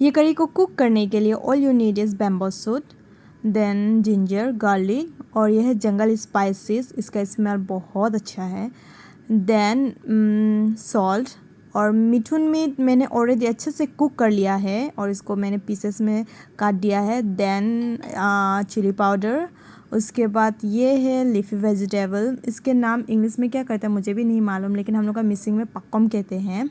ये करी को कुक करने के लिए all you need is bamboo shoot, then ginger, garlic और यह है जंगल स्पाइसेस, इसका स्मेल बहुत अच्छा है। देन सॉल्ट और मिथुन में मैंने ऑलरेडी अच्छे से कुक कर लिया है और इसको मैंने पीसेस में काट दिया है। देन चिली पाउडर, उसके बाद ये है लीफी वेजिटेबल, इसके नाम इंग्लिश में क्या कहते हैं मुझे भी नहीं मालूम, लेकिन हम लोग का मिसिंग में पक्कम कहते हैं।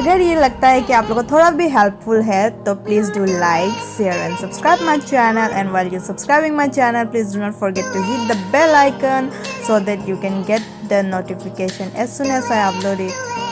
अगर ये लगता है कि आप लोगों को थोड़ा भी हेल्पफुल है तो please do like, share and subscribe my channel, and while you're subscribing my channel please do not forget to hit the bell icon so that you can get the notification as soon as I upload it.